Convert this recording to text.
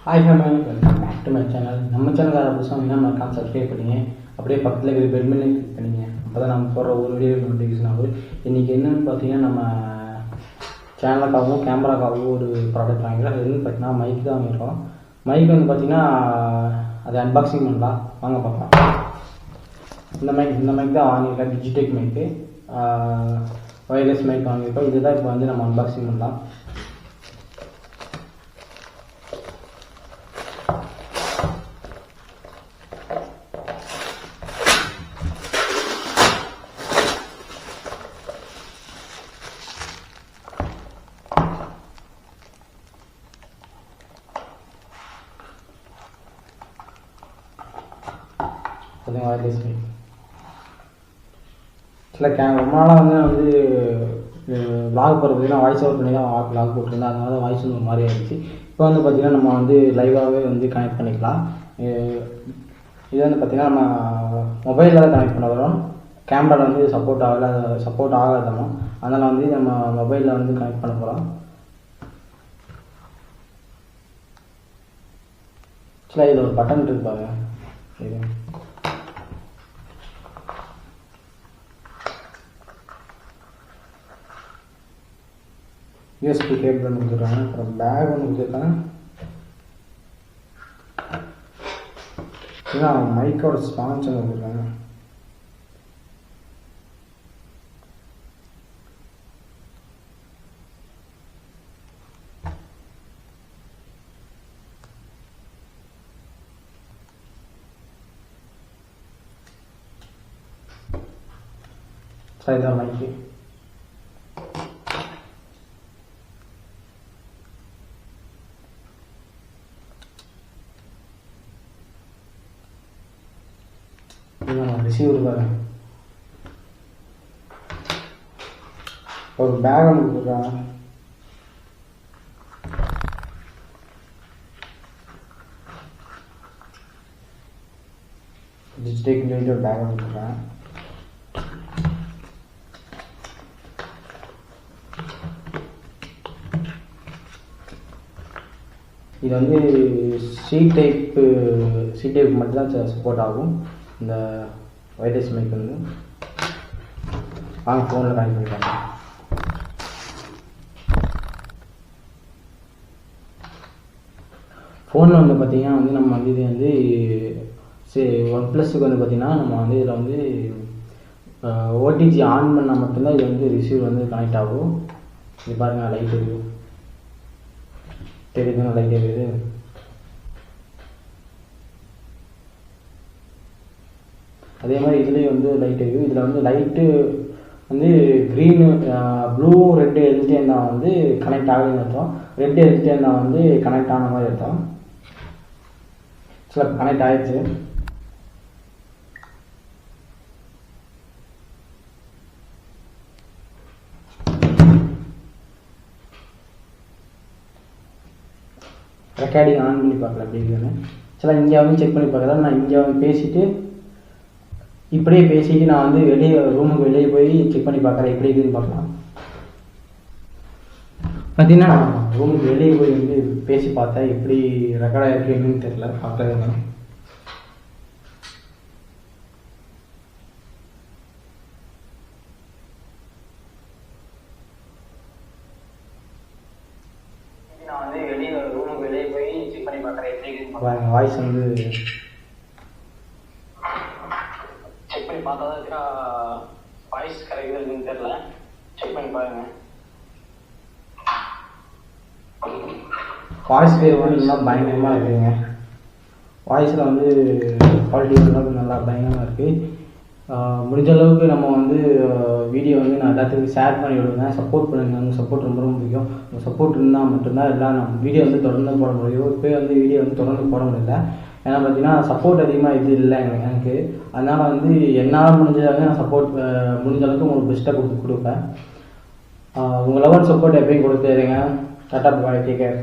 Hi family, welcome back to my channel. நம்ம சேனலுக்காக புதுசாக வந்தீங்கன்னா மறக்காம சப்ஸ்கிரைப் பண்ணிங்க. அப்படியே பக்கத்தில் இருக்கிற பெல் பட்டனை கிளிக் பண்ணிங்க. அப்போ தான் நம்ம போடுற ஒரு வீடியோ நோட்டிஃபிகேஷன் ஆகும். இன்றைக்கி என்னென்னு பார்த்தீங்கன்னா, நம்ம சேனலுக்காகவும் கேமராக்காகவும் ஒரு ப்ராடக்ட் வாங்கிக்கலாம். அது என்னென்னு பார்த்தீங்கன்னா மைக் தான் வாங்கியிருக்கோம். மைக் வந்து பார்த்தீங்கன்னா அதை அன்பாக்சிங் பண்ணலாம், வாங்க பார்க்கலாம். இந்த மைக் தான் வாங்கியிருக்கேன். டிஜிடெக் மைக்கு, ஒயர்லெஸ் மைக் வாங்கியிருக்கோம். இதுதான் இப்போ வந்து நம்ம அன்பாக்சிங் பண்ணலாம். அதுவும் ஒயர்லெஸ் மைக். சில ரொம்ப நாளாக வந்து விளாக் போகிற பார்த்தீங்கன்னா வாய்ஸ் ஓவர் பண்ணி தான் விளாக் போட்டிருந்தேன். அதனால தான் வாய்ஸ் ஒரு மாதிரி ஆகிடுச்சு. இப்போ வந்து பார்த்திங்கன்னா நம்ம வந்து லைவாகவே வந்து கனெக்ட் பண்ணிக்கலாம். இது வந்து பார்த்திங்கன்னா நம்ம மொபைலில் தான் கனெக்ட் பண்ண வரோம். கேமராவில் வந்து சப்போர்ட் ஆகாதமோ, அதனால் வந்து நம்ம மொபைலில் வந்து கனெக்ட் பண்ண போகிறோம். ஆக்சுவலாக இதில் ஒரு பட்டன் இருப்பாங்க. இது யூஎஸ்பி கேபிள் ஒன்று கொடுத்துருக்காங்க. அப்புறம் பேக் ஒன்று கொடுத்துருக்காங்க. இதுதான் மைக்கோட ஸ்பான்சர் கொடுத்துருக்காங்க. இதுதான் மைக்கு. ரிசீவர் பாருங்க. ஒரு பேக் ஒன்று கொடுத்துருக்காங்க. டிஜிடெக் ஒரு பேக் ஒன்று கொடுத்துருக்காங்க. இது வந்து சி டைப் மட்டும் தான் சப்போர்ட் ஆகும். இந்த ஒயர்லெஸ் மைக் வந்து வாங்க ஃபோனில் கனெக்ட் பண்ணிக்கலாம். ஃபோனில் வந்து பார்த்திங்கன்னா வந்து நம்ம வந்து இது வந்து OnePlusக்கு வந்து பார்த்திங்கன்னா நம்ம வந்து இதில் வந்து ஓடிஜி ஆன் பண்ணால் மட்டும்தான் இது வந்து ரிசீவர் வந்து கனெக்ட் ஆகும். இது பாருங்கள், லைட் இருக்குது, தெரியுதுங்க, லைட் இருக்குது. அதே மாதிரி இதுலேயும் வந்து லைட் இருக்குது. இதில் வந்து லைட்டு வந்து க்ரீனு, ப்ளூ, ரெட்டு எழுதிட்டே இருந்தால் வந்து கனெக்ட் ஆகுதுன்னு அர்த்தம். ரெட்டு எழுதிட்டே இருந்தால் வந்து கனெக்ட் ஆன மாதிரி அர்த்தம். சில கனெக்ட் ஆகிடுச்சு. ரெக்கார்டிங் ஆன் பண்ணி பார்க்கல எப்படி இருக்குன்னு. சில இங்கே வந்து செக் பண்ணி பார்க்குறேன். நான் இங்கே வந்து பேசிவிட்டு இப்படியே பேசிட்டு நான் வந்து ரூமுக்கு வெளியே போய் செக் பண்ணி பார்க்குறேன் எப்படி இருக்குதுன்னு பார்க்கலாம். பார்த்தீங்கன்னா ரூமுக்கு வெளியே போய் வந்து பேசி பார்த்தேன், எப்படி ரெக்கார்டாக இருக்குன்னு தெரியல, பார்க்கறது. நான் வந்து ரூமுக்கு வெளியே போய் செக் பண்ணி பார்க்குறேன் எப்படி இருக்குன்னு. வாய்ஸ் வந்து செக் பண்ணி பார்த்தா தான் வாய்ஸ் கிடைக்குதுன்னு தெரியல. செக் பண்ணி பாருங்க. வாய்ஸ் வேவ் வந்து நல்லா பயங்கரமாக இருக்குதுங்க. வாய்ஸில் வந்து குவாலிட்டி வந்து நல்லா பயங்கரமாக இருக்குது. முடிஞ்ச அளவுக்கு நம்ம வந்து வீடியோ வந்து நான் எல்லாத்துக்கும் ஷேர் பண்ணி விடுங்க. சப்போர்ட் பண்ணுங்க. உங்கள் சப்போர்ட் ரொம்ப ரொம்ப முக்கியம். உங்கள் சப்போர்ட் இருந்தால் மட்டும்தான் எல்லாம் நம்ம வீடியோ வந்து தொடர்ந்து போட முடியும். இப்போ வந்து வீடியோ வந்து தொடர்ந்து போட முடியல. ஏன்னா பார்த்தீங்கன்னா சப்போர்ட் அதிகமாக இது இல்லை எனக்கு. அதனால் வந்து என்னால் முடிஞ்சதாக நான் சப்போர்ட் முடிஞ்ச அளவுக்கு உங்களுக்கு பெஸ்ட்டாக கொடுப்பேன். உங்கள் லவ் அண்ட் சப்போர்ட் எப்பயும் கொடுத்துருங்க. டாட்டா பாய், டேக் கேர்.